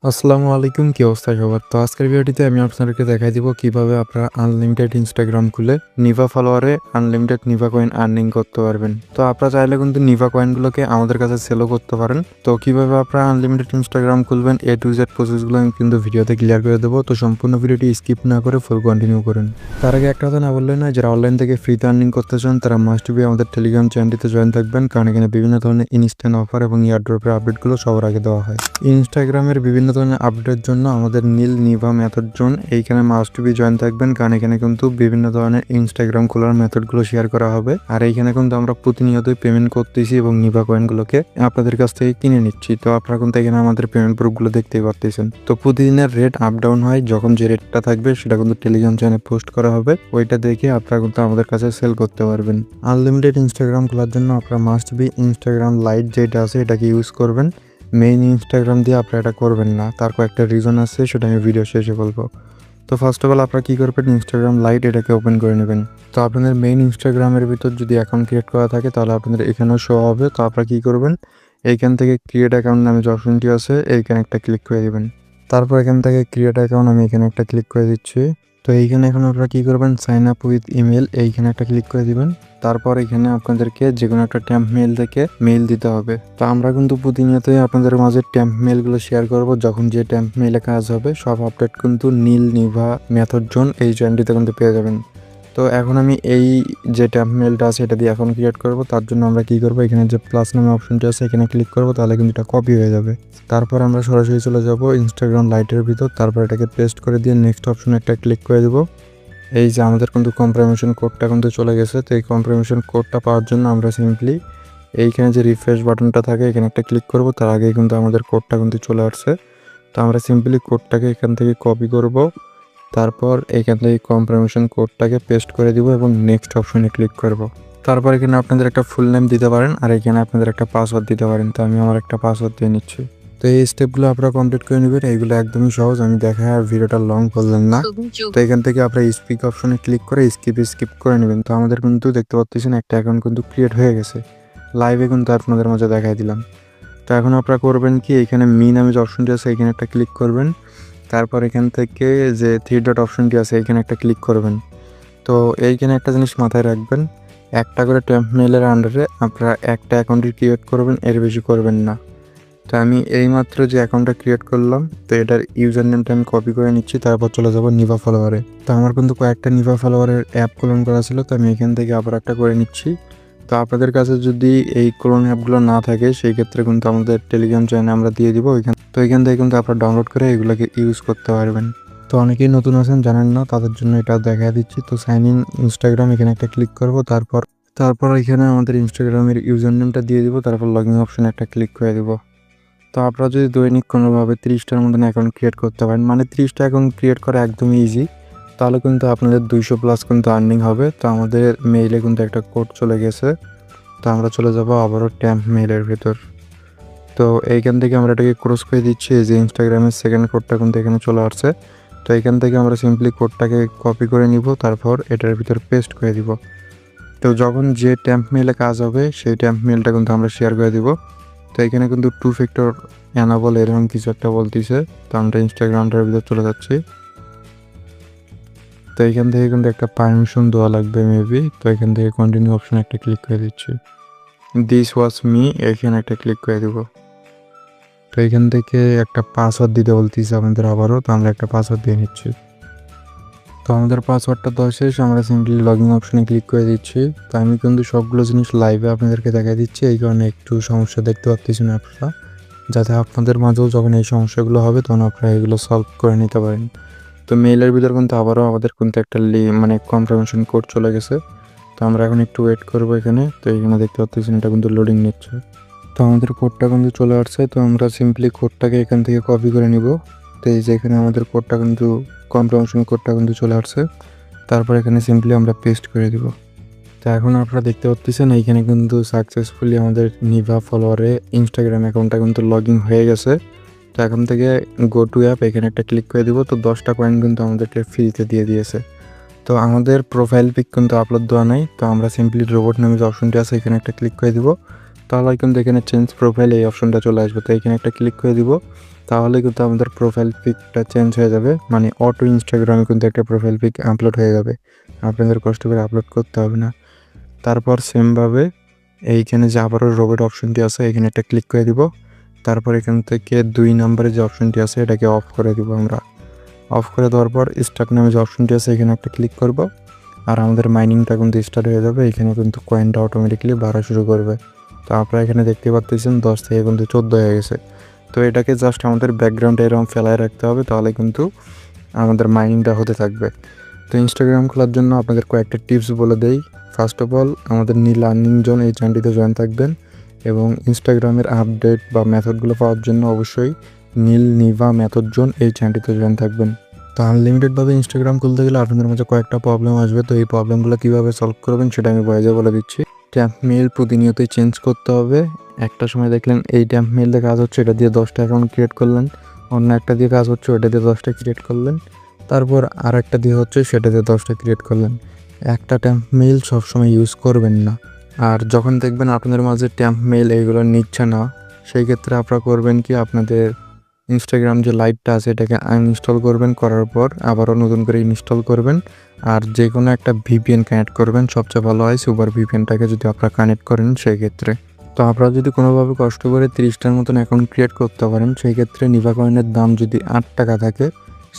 আসসালামু আলাইকুম, কি অবস্থা সবার? তো আজকের ভিডিওটিতে আমি আপনাদেরকে দেখাই দিব কিভাবে আপনারা আনলিমিটেড ইনস্টাগ্রাম খুলে Nibha ফলোয়ারে unlimited Nibha coin earning করতে পারবেন। তো আপনারা চাইলে কিন্তু নিভা কয়েনগুলোকে আমাদের কাছে সেলও করতে পারেন। তো কিভাবে আপনারা আনলিমিটেড ইনস্টাগ্রাম খুলবেন এ টু জেড প্রসেসগুলো আমি কিন্তু ভিডিওতে ক্লিয়ার করে দেবো। তো সম্পূর্ণ ভিডিওটি স্কিপ না করে ফুল কন্টিনিউ করুন। তার আগে একটা কথা না বললে না, যারা অনলাইন থেকে ফ্রিতে আর্নিং করতে চান তারা মাস্ট বি আমাদের টেলিগ্রাম চ্যানেলটিতে জয়েন থাকবেন, কারণ এখানে বিভিন্ন ধরনের ইনস্ট্যান্ট অফার এবং ইয়ারড্রপের আপডেটগুলো সবার আগে দেওয়া হয়। ইনস্টাগ্রামের বিভিন্ন ধরনের আপডেটের জন্য আমাদের নীল নিভা মেথড জোন এইখানে মাস্ট বি জয়েন থাকবেন, কারণ এখানে কিন্তু বিভিন্ন ধরনের ইনস্টাগ্রাম খোলার মেথডগুলো শেয়ার করা হবে। আর এইখানে কিন্তু আমরা প্রতিনিয়তই পেমেন্ট করতেছি এবং নিভা কয়েনগুলোকে আপনাদের কাছ থেকে কিনে নিচ্ছি। তো আপনারা কিন্তু এখানে আমাদের পেমেন্ট প্রুফগুলো দেখতেই পারতেছেন। তো প্রতিদিনের রেট আপ ডাউন হয়, যখন যে রেটটা থাকবে সেটা কিন্তু টেলিগ্রাম চ্যানেলে পোস্ট করা হবে। ওইটা দেখে আপনারা কিন্তু আমাদের কাছে সেল করতে পারবেন। আনলিমিটেড ইনস্টাগ্রাম খোলার জন্য আপনারা মাস্ট বি ইনস্টাগ্রাম লাইট যেটা আছে এটাকে ইউজ করবেন। মেইন ইনস্টাগ্রাম দিয়ে আপনারা এটা করবেন না, তার কয়েকটা রিজন আছে, সেটা আমি ভিডিও শেষে বলবো। তো ফার্স্ট অফ অল আপনারা কী করবেন, ইনস্টাগ্রাম লাইট এটাকে ওপেন করে নেবেন। তো আপনাদের মেইন ইনস্টাগ্রামের ভিতর যদি অ্যাকাউন্ট ক্রিয়েট করা থাকে তাহলে আপনাদের এখানেও শো হবে। তো আপনারা কী করবেন, এইখান থেকে ক্রিয়েট অ্যাকাউন্ট নামে যে অপশনটি আছে এইখানে একটা ক্লিক করে দেবেন। তারপর এখান থেকে ক্রিয়েট অ্যাকাউন্ট আমি এখানে একটা ক্লিক করে দিচ্ছি। তো এইখানে এখন আপনারা কী করবেন, সাইন আপ উইথ ইমেল এইখানে একটা ক্লিক করে দিবেন। তারপর এখানে আপনাদেরকে যে কোনো একটা ট্যাম্প মেইল থেকে মেইল দিতে হবে। তো আমরা কিন্তু প্রতিনিয়তই আপনাদের মাঝে ট্যাম্প মেইলগুলো শেয়ার করব। যখন যে ট্যাম্প মেইলে কাজ হবে সব আপডেট কিন্তু নীল নিভা মেথড জোন এই চ্যানেলটিতে কিন্তু পেয়ে যাবেন। তো এখন আমি এই যে ট্যাম্প মেইলটা আছে এটা দিয়ে এখন ক্রিয়েট করব। তার জন্য আমরা কি করব, এখানে যে প্লাস নামে অপশনটি আছে এখানে ক্লিক করব, তাহলে কিন্তু এটা কপি হয়ে যাবে। তারপর আমরা সরাসরি চলে যাব ইনস্টাগ্রাম লাইটের ভিতর। তারপর এটাকে পেস্ট করে দিয়ে নেক্সট অপশনে একটা ক্লিক করে দেবো। এই যে আমাদের কিন্তু কনফার্মেশন কোডটা কিন্তু চলে গেছে। তো এই কনফার্মেশন কোডটা পাওয়ার জন্য আমরা সিম্পলি এইখানে যে রিফ্রেশ বাটনটা থাকে এখানে একটা ক্লিক করব। তার আগে কিন্তু আমাদের কোডটা কিন্তু চলে আসছে। তো আমরা সিম্পলি কোডটাকে এখান থেকে কপি করব, তারপর এইখান থেকে কনফার্মেশন কোডটাকে পেস্ট করে দিব এবং নেক্সট অপশনে ক্লিক করব। তারপর এখানে আপনাদের একটা ফুল নেম দিতে পারেন আর এখানে আপনাদের একটা পাসওয়ার্ড দিতে পারেন। তো আমি আমার একটা পাসওয়ার্ড দিয়ে নিচ্ছি। তো এই স্টেপগুলো আপনারা কমপ্লিট করে নেবেন। এইগুলো একদমই সহজ, আমি দেখা আর ভিডিওটা লং করলেন না। তো এখান থেকে আপনারা স্পিক অপশনে ক্লিক করে স্কিপ করে নেবেন। তো আমাদের কিন্তু দেখতে পাচ্ছেন একটা অ্যাকাউন্ট কিন্তু ক্রিয়েট হয়ে গেছে, লাইভে কিন্তু আপনাদের মাঝে দেখাই দিলাম। তো এখন আপনারা করবেন কি, এখানে মি নামে যে অপশনটি আছে এখানে একটা ক্লিক করবেন। তারপর এখান থেকে যে থ্রি ডট অপশনটি আছে এখানে একটা ক্লিক করবেন। তো এইখানে একটা জিনিস মাথায় রাখবেন, একটা করে ট্যাম্প মেইলের আন্ডারে আপনারা একটা অ্যাকাউন্টই ক্রিয়েট করবেন, এর বেশি করবেন না। তো আমি এইমাত্র যে অ্যাকাউন্টটা ক্রিয়েট করলাম তো এটার ইউজার নেমটা আমি কপি করে নিচ্ছি, তারপর চলে যাব নিভা ফলোয়ারে। তো আমার কিন্তু কয়েকটা নিভা ফলোয়ারের অ্যাপ ক্লোন করা ছিল, তো আমি এখান থেকে আবার একটা করে নিচ্ছি। তো আপনাদের কাছে যদি এই ক্লোন অ্যাপগুলো না থাকে সেই ক্ষেত্রে কিন্তু আমাদের টেলিগ্রাম চ্যানেলে আমরা দিয়ে দিব এখান থেকে কিন্তু আপনারা ডাউনলোড করে এগুলোকে ইউজ করতে পারবেন। তো অনেকেই নতুন আছেন, জানেন না, তাদের জন্য এটা দেখা দিচ্ছি। তো সাইন ইন ইনস্টাগ্রাম এখানে একটা ক্লিক করব। তারপর এখানে আমাদের ইনস্টাগ্রামের ইউজার নেমটা দিয়ে দিব, তারপর লগ ইন অপশনে একটা ক্লিক করে দিব। তো আপনারা যদি দৈনিক কোনোভাবে 30টার মতন অ্যাকাউন্ট ক্রিয়েট করতে পারেন, মানে 30টা অ্যাকাউন্ট ক্রিয়েট করা একদমই ইজি, তাহলে কিন্তু আপনাদের 200+ কিন্তু আর্নিং হবে। তো আমাদের মেইলে কিন্তু একটা কোড চলে গেছে। তো আমরা চলে যাব আবারও ট্যাম্প মেইলের ভিতর। তো এইখান থেকে আমরা এটাকে ক্রস করে দিচ্ছি, এই যে ইনস্টাগ্রামের সেকেন্ড কোডটা কিন্তু এখানে চলে আসছে। তো এইখান থেকে আমরা সিম্পলি কোডটাকে কপি করে নিব, তারপর এটার ভিতর পেস্ট করে দিব। তো যখন যে ট্যাম্প মেইলে কাজ হবে সেই ট্যাম্প মেইলটা কিন্তু আমরা শেয়ার করে দিব। তো এখানে কিন্তু 2 ফ্যাক্টর এনাবল এরকম কিছু একটা বলতেছে। তো আমরা ইনস্টাগ্রামটার ভিতর চলে যাচ্ছি। তো এখান থেকে কিন্তু একটা পারমিশন দেওয়া লাগবে মেবি। তো এখান থেকে কন্টিনিউ অপশন একটা ক্লিক করে দিচ্ছি। দিস ওয়াজ মি এখানে একটা ক্লিক করে দেব। তো এখান থেকে একটা পাসওয়ার্ড দিতে বলতেছে আমাদের আবারও। তো আমরা একটা পাসওয়ার্ড দিয়ে নিচ্ছি। তো আমাদের পাসওয়ার্ডটা দেওয়া শেষ, আমরা সিম্পলি লগ ইন অপশনে ক্লিক করে দিচ্ছি। তো আমি কিন্তু সবগুলো জিনিস লাইভে আপনাদেরকে দেখা দিচ্ছি, এই কারণে একটু সমস্যা দেখতে পাচ্ছেন আপনারা, যাতে আপনাদের মাঝেও যখন এই সমস্যাগুলো হবে তখন আপনারা এগুলো সলভ করে নিতে পারেন। তো মেইলের ভিতর কিন্তু আবারও আমাদের কিন্তু একটা মানে কনফার্মেশন কোড চলে গেছে। তো আমরা এখন একটু ওয়েট করবো এখানে। তো এখানে দেখতে পাচ্ছেন এটা কিন্তু লোডিং নিচ্ছে। তো আমাদের কোডটা কিন্তু চলে আসছে। তো আমরা সিম্পলি কোডটাকে এখান থেকে কপি করে নিব। তো এই যে এখানে আমাদের কোডটা কিন্তু কনফার্মেশন কোডটা কিন্তু চলে আসছে। তারপর এখানে সিম্পলি আমরা পেস্ট করে দিব। তো এখন আপনারা দেখতে পাচ্ছেন এইখানে কিন্তু সাকসেসফুলি আমাদের নিভা ফলোয়ারে ইনস্টাগ্রাম অ্যাকাউন্টটা কিন্তু লগ ইন হয়ে গেছে। তো এখন থেকে গো টু অ্যাপ এখানে একটা ক্লিক করে দিব। তো 10টা কয়েন কিন্তু আমাদেরকে ফ্রিতে দিয়ে দিয়েছে। তো আমাদের প্রোফাইল পিক কিন্তু আপলোড দেওয়া নাই। তো আমরা সিম্পলি রোবট নামে যে অপশনটি আছে এখানে একটা ক্লিক করে দিব। তাহলে কিন্তু এখানে চেঞ্জ প্রোফাইল এই অপশনটা চলে আসবে। তো এখানে একটা ক্লিক করে দিব। তাহলে কিন্তু আমাদের প্রোফাইল পিকটা চেঞ্জ হয়ে যাবে, মানে অটো ইনস্টাগ্রামে কিন্তু একটা প্রোফাইল পিক আপলোড হয়ে যাবে, আপনাদের কষ্ট করে আপলোড করতে হবে না। তারপর সেমভাবে এইখানে যে আবারও রোবট অপশনটি আছে এখানে একটা ক্লিক করে দিব। তারপর এখান থেকে 2 নম্বরে যে অপশনটি আছে এটাকে অফ করে দিব আমরা। অফ করে দেওয়ার পর স্টার্ট নামে যে অপশনটি আছে এখানে একটা ক্লিক করব, আর আমাদের মাইনিংটা কিন্তু স্টার্ট হয়ে যাবে। এখানে কিন্তু কয়েনটা অটোমেটিক্যালি বাড়া শুরু করবে। তো আপনারা এখানে দেখতে পাচ্ছেন 10 থেকে কিন্তু 14 হয়ে গেছে। তো এটাকে জাস্ট আমাদের ব্যাকগ্রাউন্ডে এরকম ফেলায় রাখতে হবে, তাহলে কিন্তু আমাদের মাইনিংটা হতে থাকবে। তো ইনস্টাগ্রাম খোলার জন্য আপনাদের কয়েকটা টিপস বলে দেই। ফার্স্ট অফ অল, আমাদের নীল আর্নিং জোন এই চ্যানেলটিতে জয়েন থাকবেন, এবং ইনস্টাগ্রামের আপডেট বা মেথডগুলো পাওয়ার জন্য অবশ্যই নীল নিভা মেথড জোন এই চ্যানেলটিতে জয়েন থাকবেন। তো আনলিমিটেডভাবে ইনস্টাগ্রাম খুলতে গেলে আপনাদের মাঝে কয়েকটা প্রবলেম আসবে। তো এই প্রবলেমগুলো কীভাবে সলভ করবেন সেটা আমি বয়ে বলে দিচ্ছি। ট্যাম্প মেল প্রতিনিয়তই চেঞ্জ করতে হবে। একটা সময় দেখলেন এই ট্যাম্প মেল দিয়ে কাজ হচ্ছে, এটা দিয়ে 10টা অ্যাকাউন্ট ক্রিয়েট করলেন। অন্য একটা দিয়ে কাজ হচ্ছে, ওটা দিয়ে 10টা ক্রিয়েট করলেন। তারপর আর একটা দিয়ে হচ্ছে, সেটা দিয়ে 10টা ক্রিয়েট করলেন। একটা ট্যাম্প মেল সবসময় ইউজ করবেন না। আর যখন দেখবেন আপনাদের মাঝে ট্যাম্প মেল এইগুলো নিচ্ছে না, সেই ক্ষেত্রে আপনারা করবেন কি, আপনাদের ইনস্টাগ্রাম যে লাইটটা আছে এটাকে আনইনস্টল করবেন, করার পর আবারও নতুন করে ইনস্টল করবেন। আর যে কোনো একটা ভিপিএন কানেক্ট করবেন, সবচেয়ে ভালো হয় সুপার ভিপিএনটাকে যদি আপনারা কানেক্ট করেন সেই ক্ষেত্রে। তো আপনারা যদি কোনোভাবে কষ্ট করে 30টার মতন অ্যাকাউন্ট ক্রিয়েট করতে পারেন, সেই ক্ষেত্রে নিভা কয়েনের দাম যদি 8 টাকা থাকে,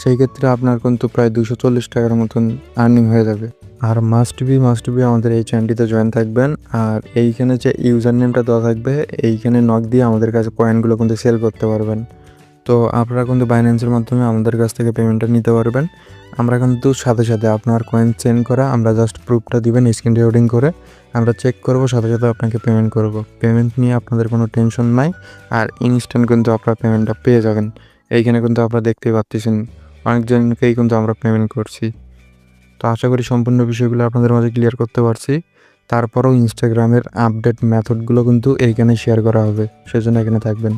সেই ক্ষেত্রে আপনার কিন্তু প্রায় 240 টাকার মতন আর্নিং হয়ে যাবে। আর মাস্ট বি আমাদের এই চ্যানেলটিতে জয়েন থাকবেন। আর এইখানে যে ইউজার নেমটা দেওয়া থাকবে, এইখানে নক দিয়ে আমাদের কাছে কয়েনগুলো কিন্তু সেল করতে পারবেন। তো আপনারা কিন্তু বাইন্যান্সের মাধ্যমে আমাদের কাছ থেকে পেমেন্টটা নিতে পারবেন। আমরা কিন্তু সাথে সাথে আপনার কয়েন সেন্ড করা, আমরা জাস্ট প্রুফটা দিবেন স্ক্রিন রেকর্ডিং করে, আমরা চেক করব, সাথে সাথে আপনাকে পেমেন্ট করব। পেমেন্ট নিয়ে আপনাদের কোনো টেনশন নাই, আর ইনস্ট্যান্ট কিন্তু আপনারা পেমেন্টটা পেয়ে যাবেন। এইখানে কিন্তু আপনারা দেখতেই পাচ্ছেন অনেকজনকেই কিন্তু আমরা পেমেন্ট করছি। তো আশা করি সম্পূর্ণ বিষয়গুলো আপনাদের মাঝে ক্লিয়ার করতে পারছি। তারপরেও ইনস্টাগ্রামের আপডেট মেথডগুলো কিন্তু এইখানে শেয়ার করা হবে, সেজন্য এখানে থাকবেন।